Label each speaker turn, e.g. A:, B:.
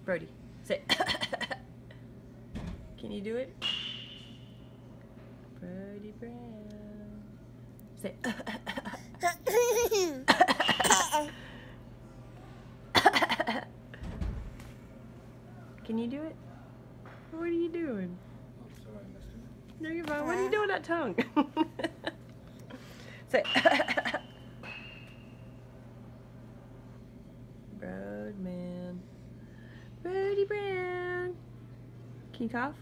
A: Brody, say. Can you do it? Brody Brown. Say. Can you do it? What are you doing?
B: Oh, sorry, I missed it.
A: No, you're fine. What are you doing with that tongue? Say. Broadman. Brody Brown. Can you cough?